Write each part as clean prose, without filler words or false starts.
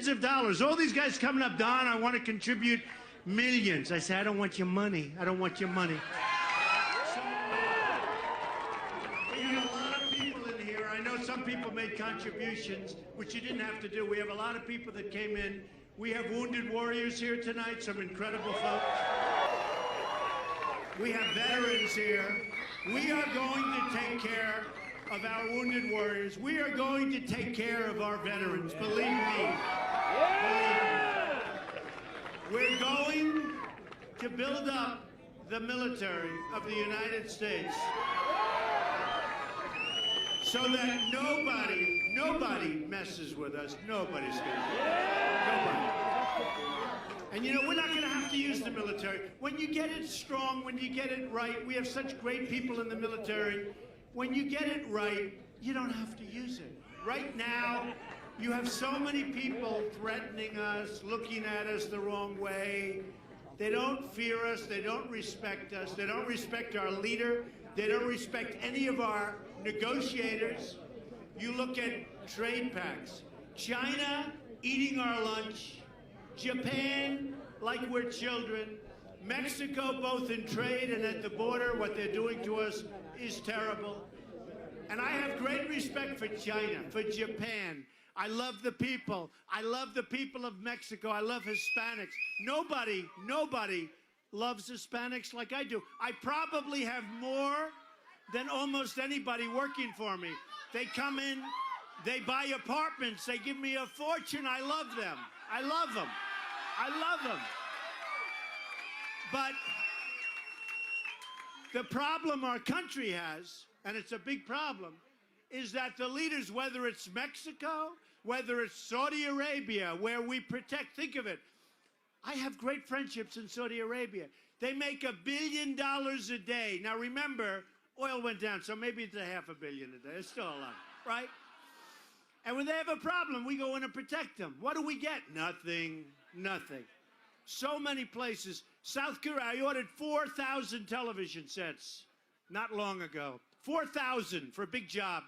millions of dollars. All these guys coming up, Don, I want to contribute millions. I say, I don't want your money. I don't want your money. We have a lot of people in here. I know some people made contributions, which you didn't have to do. We have a lot of people that came in. We have wounded warriors here tonight, some incredible folks. We have veterans here. We are going to take care of our wounded warriors. We are going to take care of our veterans, believe me. Yeah! We're going to build up the military of the United States so that nobody messes with us. Nobody's gonna. Nobody. And you know, we're not going to have to use the military. When you get it strong, when you get it right, we have such great people in the military. When you get it right, you don't have to use it. Right now, you have so many people threatening us, looking at us the wrong way. They don't fear us. They don't respect us. They don't respect our leader. They don't respect any of our negotiators. You look at trade pacts. China eating our lunch. Japan like we're children. Mexico, both in trade and at the border, what they're doing to us is terrible. And I have great respect for China, for Japan. I love the people. I love the people of Mexico. I love Hispanics. Nobody loves Hispanics like I do. I probably have more than almost anybody working for me. They come in, they buy apartments, they give me a fortune. I love them. I love them. I love them. But the problem our country has, and it's a big problem, is that the leaders, whether it's Mexico, whether it's Saudi Arabia, where we protect, think of it. I have great friendships in Saudi Arabia. They make $1 billion a day. Now remember, oil went down, so maybe it's $500 million a day. It's still a lot, right? And when they have a problem, we go in and protect them. What do we get? Nothing, nothing. So many places. South Korea, I ordered 4,000 television sets not long ago. 4,000 for a big job.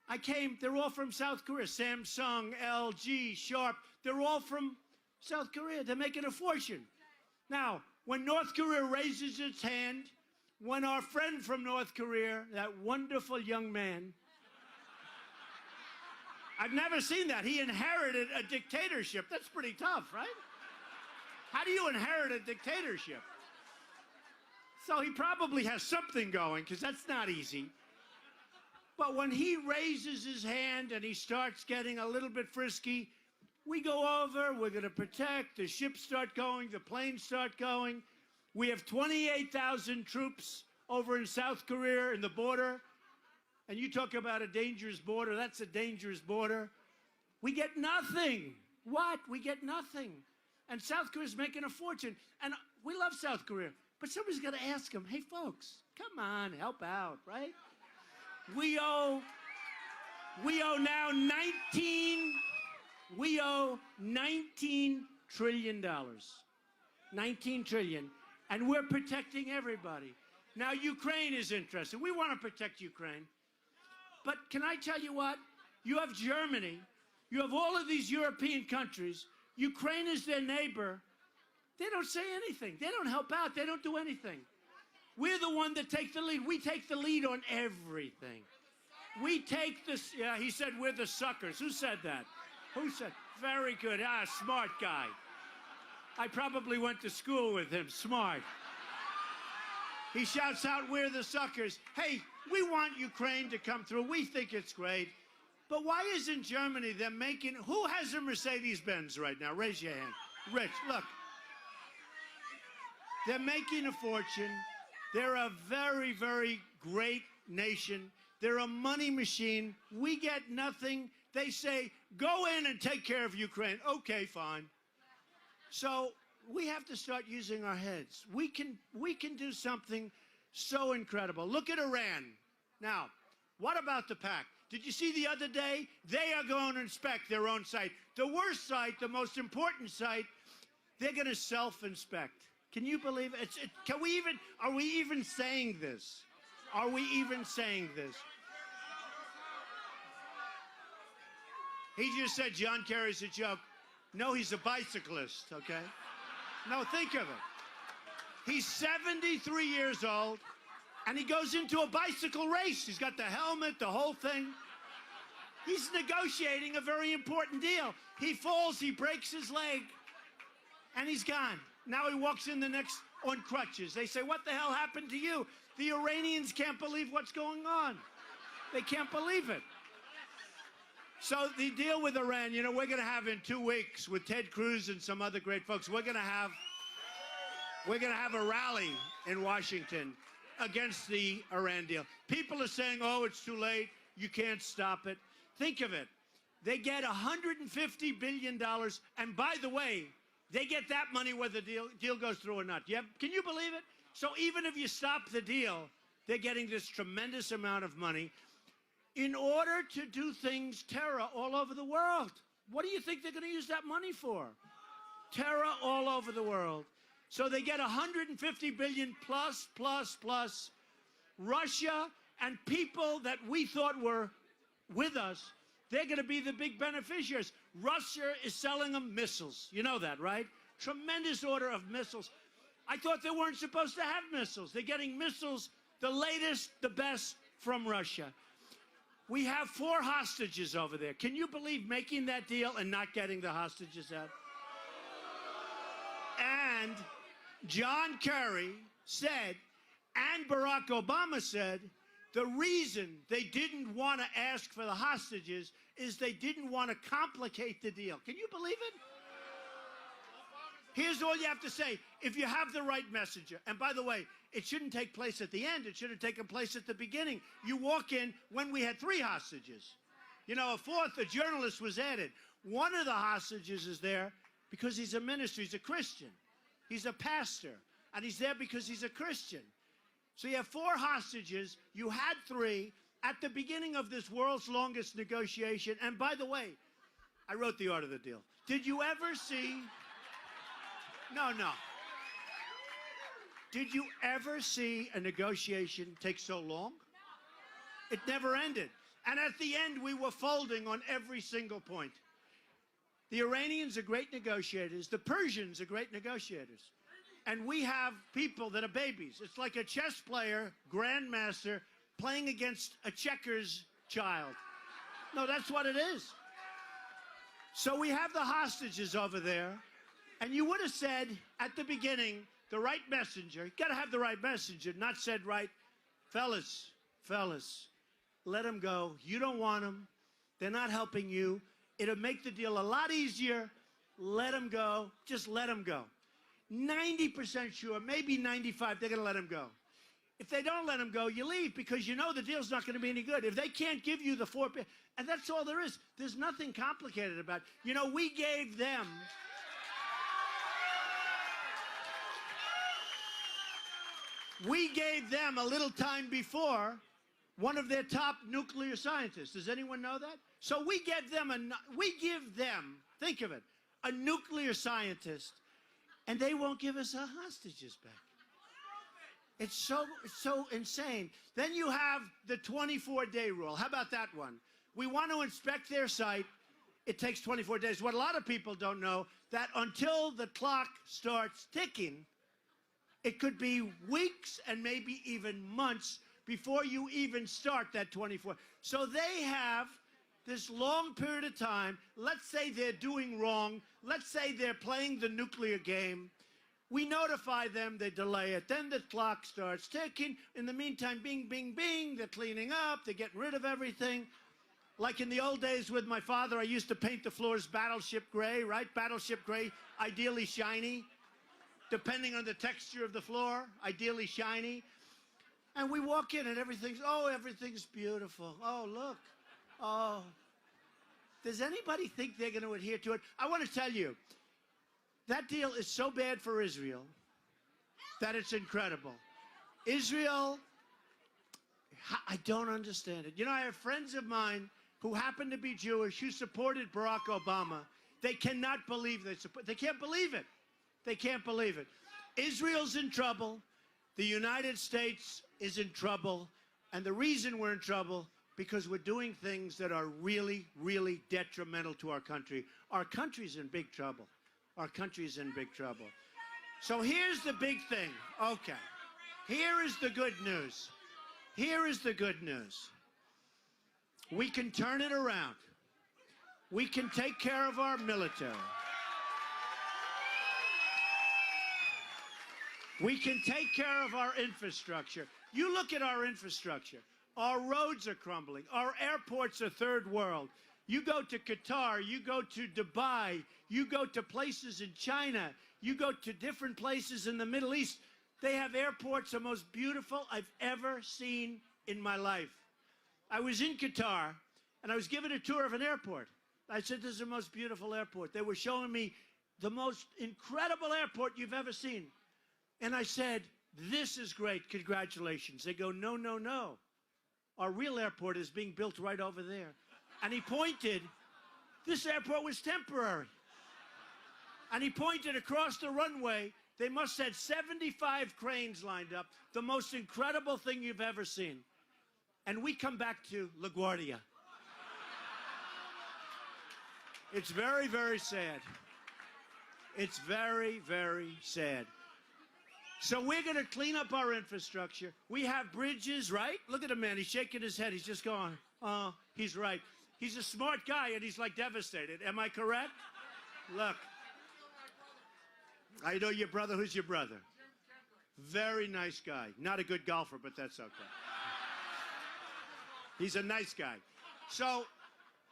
I came, they're all from South Korea. Samsung, LG, Sharp, they're all from South Korea. They're making a fortune. Now, when North Korea raises its hand, when our friend from North Korea, that wonderful young man, I've never seen that. He inherited a dictatorship. That's pretty tough, right? How do you inherit a dictatorship? So he probably has something going, because that's not easy. But when he raises his hand and he starts getting a little bit frisky, we go over, we're going to protect, the ships start going, the planes start going. We have 28,000 troops over in South Korea in the border. And you talk about a dangerous border, that's a dangerous border. We get nothing. What? We get nothing. And South Korea's making a fortune. And we love South Korea. But somebody's got to ask them, hey, folks, come on, help out, right? We owe now $19 trillion. 19 trillion. And we're protecting everybody. Now, Ukraine is interested. We want to protect Ukraine. But can I tell you what? You have Germany. You have all of these European countries. Ukraine is their neighbor. They don't say anything. They don't help out. They don't do anything. We're the one that take the lead. We take the lead on everything. We take the, yeah, he said we're the suckers. Who said that? Who said? Very good. Ah, smart guy. I probably went to school with him. Smart. He shouts out, we're the suckers. Hey, we want Ukraine to come through. We think it's great. But why isn't Germany, they're making, who has a Mercedes-Benz right now? Raise your hand. Rich, look. They're making a fortune. They're a very, very great nation. They're a money machine. We get nothing. They say, go in and take care of Ukraine. Okay, fine. So we have to start using our heads. We can do something so incredible. Look at Iran. Now, what about the pact? Did you see the other day? They are going to inspect their own site. The worst site, the most important site, they're going to self-inspect. Can you believe it? Can we even, are we even saying this? Are we even saying this? He just said John Kerry's a joke. No, he's a bicyclist, okay? No, think of it. He's 73 years old, and he goes into a bicycle race. He's got the helmet, the whole thing. He's negotiating a very important deal. He falls, he breaks his leg, and he's gone. Now he walks in the next on crutches. They say, what the hell happened to you? The Iranians can't believe what's going on. They can't believe it. So the deal with Iran, you know, we're going to have in 2 weeks with Ted Cruz and some other great folks, we're going to have a rally in Washington against the Iran deal. People are saying, oh, it's too late. You can't stop it. Think of it. They get $150 billion. And by the way, they get that money whether the deal goes through or not. Can you believe it? So even if you stop the deal, they're getting this tremendous amount of money in order to do things, terror all over the world. What do you think they're going to use that money for? Terror all over the world. So they get $150 billion plus. Russia and people that we thought were with us, they're going to be the big beneficiaries. Russia is selling them missiles. You know that, right? Tremendous order of missiles. I thought they weren't supposed to have missiles. They're getting missiles, the latest, the best from Russia. We have 4 hostages over there. Can you believe making that deal and not getting the hostages out? And John Kerry said, and Barack Obama said, the reason they didn't want to ask for the hostages is they didn't want to complicate the deal. Can you believe it? Here's all you have to say. If you have the right messenger, and by the way, it shouldn't take place at the end. It should have taken place at the beginning. You walk in when we had 3 hostages. You know, a 4th, a journalist was added. One of the hostages is there because he's a minister. He's a Christian. He's a pastor. And he's there because he's a Christian. So you have 4 hostages. You had 3 at the beginning of this world's longest negotiation. And by the way, I wrote the order of the deal. Did you ever see... No. Did you ever see a negotiation take so long? It never ended. And at the end, we were folding on every single point. The Iranians are great negotiators. The Persians are great negotiators. And we have people that are babies. It's like a chess player, grandmaster, playing against a checkers child. No, that's what it is. So we have the hostages over there. And you would have said at the beginning, the right messenger, you got to have the right messenger, not said right, fellas, let them go. You don't want them. They're not helping you. It'll make the deal a lot easier. Let them go. Just let them go. 90% sure, maybe 95, they're going to let them go. If they don't let them go, you leave because you know the deal's not going to be any good. If they can't give you the 4, and that's all there is. There's nothing complicated about it. You know, we gave them... We gave them a little time before one of their top nuclear scientists. Does anyone know that? So we give them, think of it, a nuclear scientist, and they won't give us our hostages back. It's so insane. Then you have the 24-day rule. How about that one? We want to inspect their site. It takes 24 days. What a lot of people don't know, that until the clock starts ticking, it could be weeks and maybe even months before you even start that 24. So they have this long period of time. Let's say they're doing wrong. Let's say they're playing the nuclear game. We notify them, they delay it. Then the clock starts ticking. In the meantime, bing, bing, bing, they're cleaning up. They're getting rid of everything. Like in the old days with my father, I used to paint the floors battleship gray, right? Battleship gray, ideally shiny. Depending on the texture of the floor, ideally shiny. And we walk in and everything's beautiful. Oh, look. Oh. Does anybody think they're going to adhere to it? I want to tell you, that deal is so bad for Israel that it's incredible. Israel, I don't understand it. You know, I have friends of mine who happen to be Jewish who supported Barack Obama. They cannot believe they can't believe it. They can't believe it. Israel's in trouble. The United States is in trouble. And the reason we're in trouble because we're doing things that are really, really detrimental to our country. Our country's in big trouble. Our country's in big trouble. So here's the big thing. Okay. Here is the good news. Here is the good news. We can turn it around. We can take care of our military. We can take care of our infrastructure. You look at our infrastructure. Our roads are crumbling. Our airports are third world. You go to Qatar, you go to Dubai, you go to places in China, you go to different places in the Middle East. They have airports the most beautiful I've ever seen in my life. I was in Qatar, and I was given a tour of an airport. I said, this is the most beautiful airport. They were showing me the most incredible airport you've ever seen. And I said, this is great, congratulations. They go, no, no, no. Our real airport is being built right over there. And he pointed, this airport was temporary. And he pointed across the runway. They must have had 75 cranes lined up, the most incredible thing you've ever seen. And we come back to LaGuardia. It's very, very sad. It's very, very sad. So we're going to clean up our infrastructure. We have bridges, right? Look at him, man. He's shaking his head. He's just going, oh, he's right. He's a smart guy, and he's, like, devastated. Am I correct? Look. I know your brother. Who's your brother? Very nice guy. Not a good golfer, but that's okay. He's a nice guy. So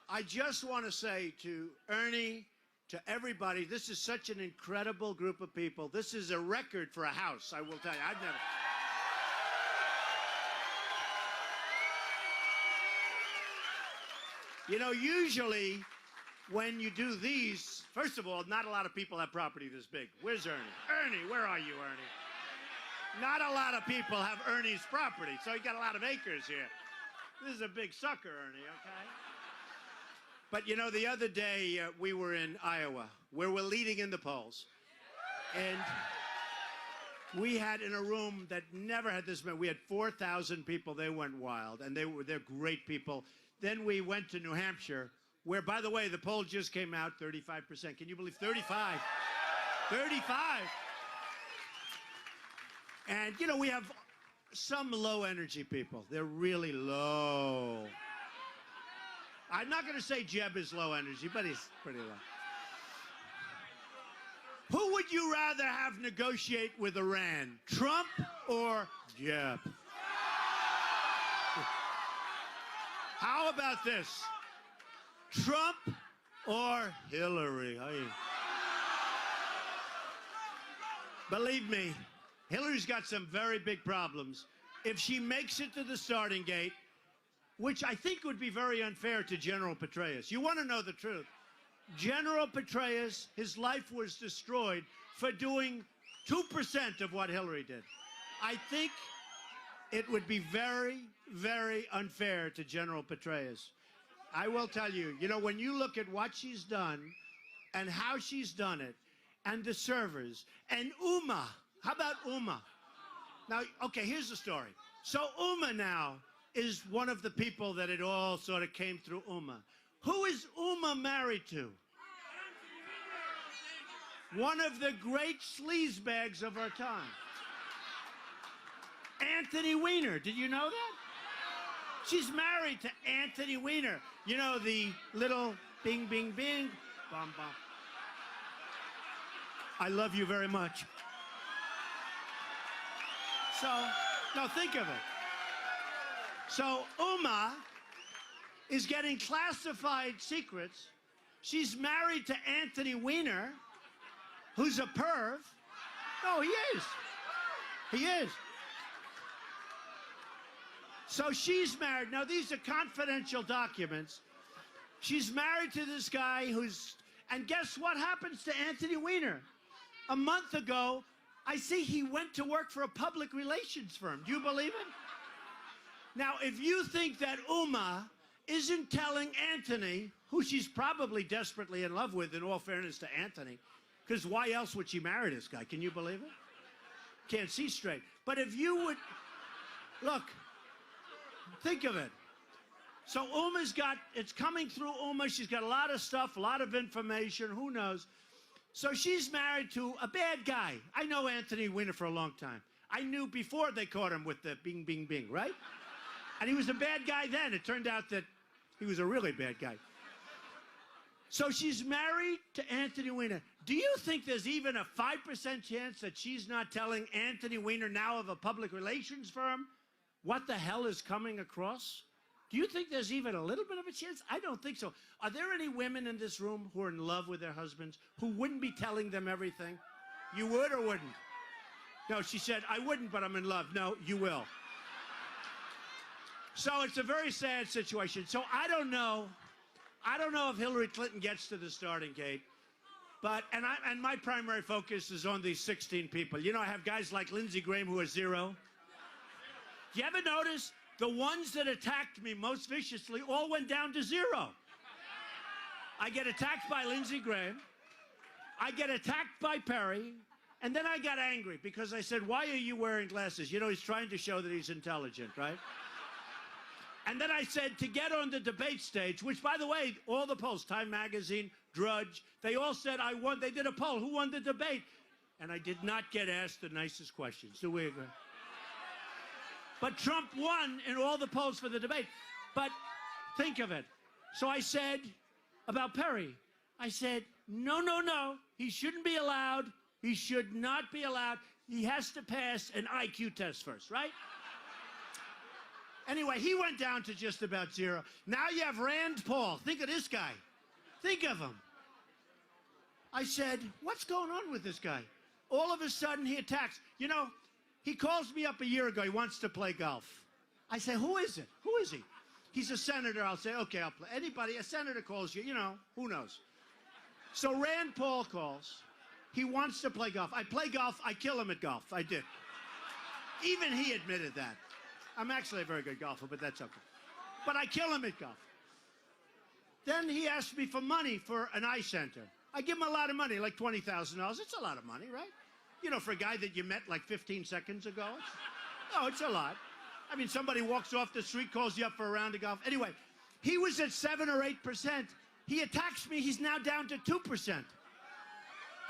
I just want to say to Ernie, to everybody, this is such an incredible group of people. This is a record for a house, I will tell you. I've never... You know, usually when you do these, first of all, not a lot of people have property this big. Where's Ernie? Ernie, where are you, Ernie? Not a lot of people have Ernie's property, so you got a lot of acres here. This is a big sucker, Ernie, okay? But, you know, the other day we were in Iowa, where we're leading in the polls. And we had in a room that never had this many. We had 4,000 people. They went wild, and they're great people. Then we went to New Hampshire, where, by the way, the poll just came out, 35%. Can you believe 35? 35. And, you know, we have some low-energy people. They're really low. I'm not going to say Jeb is low energy, but he's pretty low. Who would you rather have negotiate with Iran, Trump or Jeb? How about this? Trump or Hillary? Believe me, Hillary's got some very big problems. If she makes it to the starting gate, which I think would be very unfair to General Petraeus. You want to know the truth. General Petraeus, his life was destroyed for doing 2% of what Hillary did. I think it would be very, very unfair to General Petraeus. I will tell you, you know, when you look at what she's done and how she's done it, and the servers, and Uma. How about Uma? Now, okay, here's the story. So Uma now is one of the people that it all sort of came through Uma. Who is Uma married to? One of the great sleazebags of our time. Anthony Weiner. Did you know that? She's married to Anthony Weiner. You know, the little bing, bing, bing, bum, bum. I love you very much. So, now think of it. So Uma is getting classified secrets. She's married to Anthony Weiner, who's a perv. No, he is. He is. So she's married. Now, these are confidential documents. She's married to this guy who's... And guess what happens to Anthony Weiner? A month ago, I see he went to work for a public relations firm. Do you believe it? Now, if you think that Uma isn't telling Anthony, who she's probably desperately in love with, in all fairness to Anthony, because why else would she marry this guy? Can you believe it? Can't see straight. But if you would... Look, think of it. So it's coming through Uma. She's got a lot of stuff, a lot of information. Who knows? So she's married to a bad guy. I know Anthony Weiner for a long time. I knew before they caught him with the bing, bing, bing, right? And he was a bad guy then. It turned out that he was a really bad guy. So she's married to Anthony Weiner. Do you think there's even a 5% chance that she's not telling Anthony Weiner, now of a public relations firm, what the hell is coming across? Do you think there's even a little bit of a chance? I don't think so. Are there any women in this room who are in love with their husbands who wouldn't be telling them everything? You would or wouldn't? No, she said, I wouldn't, but I'm in love. No, you will. So it's a very sad situation. So I don't know if Hillary Clinton gets to the starting gate. But, and my primary focus is on these 16 people. You know, I have guys like Lindsey Graham who are 0. Do you ever notice the ones that attacked me most viciously all went down to 0? I get attacked by Lindsey Graham. I get attacked by Perry. And then I got angry because I said, why are you wearing glasses? You know, he's trying to show that he's intelligent, right? And then I said, to get on the debate stage, which, by the way, all the polls, Time Magazine, Drudge, they all said I won. They did a poll. Who won the debate? And I did not get asked the nicest questions. Do we agree? But Trump won in all the polls for the debate. But think of it. So I said about Perry, I said, no, no, no. He shouldn't be allowed. He should not be allowed. He has to pass an IQ test first, right? Anyway, he went down to just about 0. Now you have Rand Paul. Think of this guy. Think of him. I said, what's going on with this guy? All of a sudden, he attacks. You know, he calls me up a year ago. He wants to play golf. I say, who is it? Who is he? He's a senator. I'll say, okay, I'll play. Anybody, a senator calls you, you know, who knows? So Rand Paul calls. He wants to play golf. I play golf. I kill him at golf. I did. Even he admitted that. I'm actually a very good golfer, but that's okay. But I kill him at golf. Then he asked me for money for an eye center. I give him a lot of money, like $20,000. It's a lot of money, right? You know, for a guy that you met like 15 seconds ago. It's a lot. I mean, somebody walks off the street, calls you up for a round of golf. Anyway, he was at 7 or 8%. He attacks me. He's now down to 2%.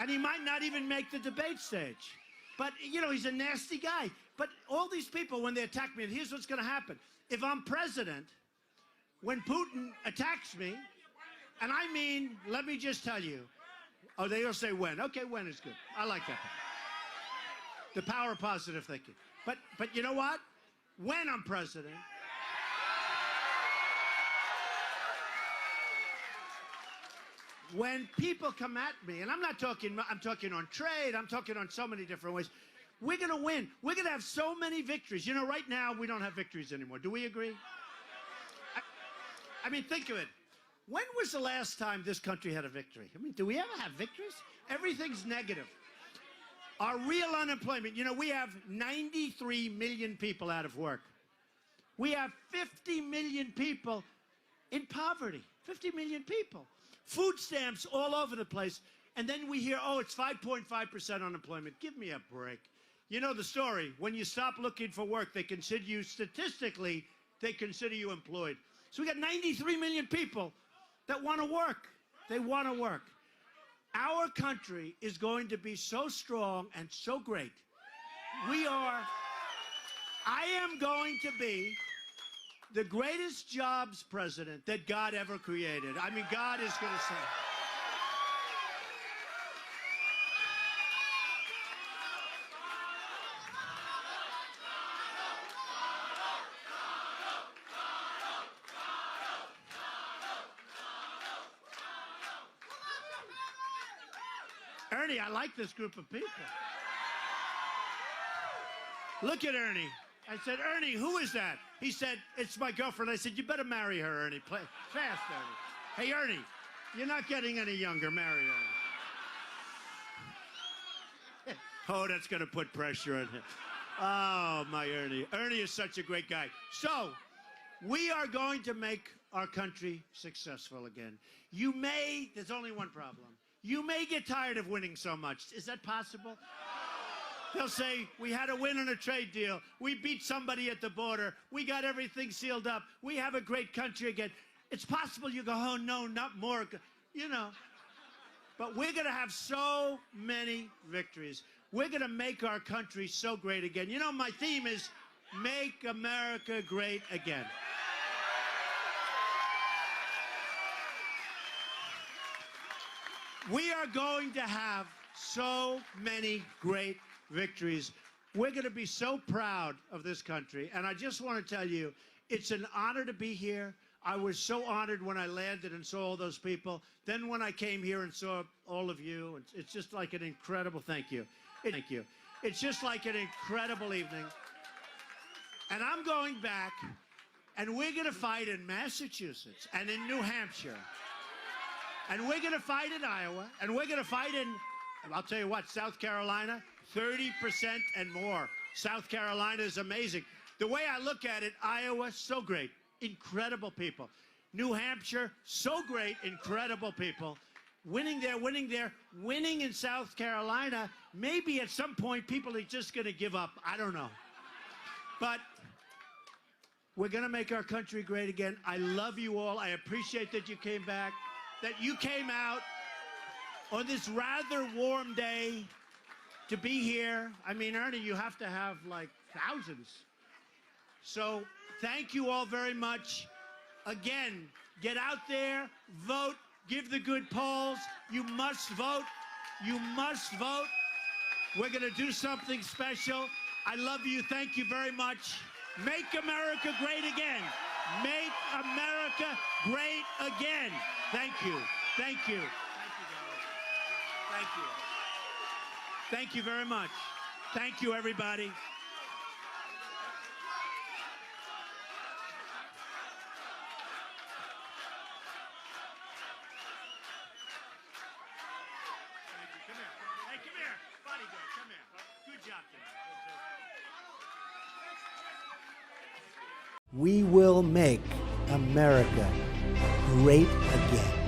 And he might not even make the debate stage. But, you know, he's a nasty guy. But all these people, when they attack me, and here's what's going to happen. If I'm president, when Putin attacks me, and I mean, let me just tell you, oh, they all say when. Okay, when is good. I like that. The power of positive thinking. But you know what? When I'm president, when people come at me, and I'm talking on trade, I'm talking on so many different ways, we're going to win. We're going to have so many victories. You know, right now, we don't have victories anymore. Do we agree? I mean, think of it. When was the last time this country had a victory? I mean, do we ever have victories? Everything's negative. Our real unemployment, you know, we have 93 million people out of work. We have 50 million people in poverty. 50 million people. Food stamps all over the place. And then we hear, oh, it's 5.5% unemployment. Give me a break. You know the story. When you stop looking for work, they consider you, statistically, they consider you employed. So we got 93 million people that want to work. They want to work. Our country is going to be so strong and so great. I am going to be the greatest jobs president that God ever created. I mean, God is going to say. Ernie, I like this group of people. Look at Ernie. I said, Ernie, who is that? He said, it's my girlfriend. I said, you better marry her, Ernie. Play fast, Ernie. Hey, Ernie, you're not getting any younger. Marry Ernie. Oh, that's going to put pressure on him. Oh, my Ernie. Ernie is such a great guy. So, we are going to make our country successful again. There's only one problem. You may get tired of winning so much. Is that possible? They'll say, we had a win on a trade deal. We beat somebody at the border. We got everything sealed up. We have a great country again. It's possible you go, oh, no, not more. You know. But we're going to have so many victories. We're going to make our country so great again. You know, my theme is Make America Great Again. We are going to have so many great victories. We're going to be so proud of this country. And I just want to tell you, it's an honor to be here. I was so honored when I landed and saw all those people. Then when I came here and saw all of you, it's just like an incredible, thank you. Thank you. It's just like an incredible evening. And I'm going back, and we're going to fight in Massachusetts and in New Hampshire. And we're going to fight in Iowa, and we're going to fight in, I'll tell you what, South Carolina, 30% and more. South Carolina is amazing. The way I look at it, Iowa, so great, incredible people. New Hampshire, so great, incredible people. Winning there, winning in South Carolina. Maybe at some point people are just going to give up. I don't know. But we're going to make our country great again. I love you all. I appreciate that you came back, that you came out on this rather warm day to be here. I mean, Ernie, you have to have like thousands. So thank you all very much. Again, get out there, vote, give the good polls. You must vote. You must vote. We're going to do something special. I love you. Thank you very much. Make America great again. Make America great again. Thank you. Thank you. Thank you, guys. Thank you. Thank you very much. Thank you, everybody. Come here. Hey, come here. Bodyguard, come here. Good job today. We will make America great again.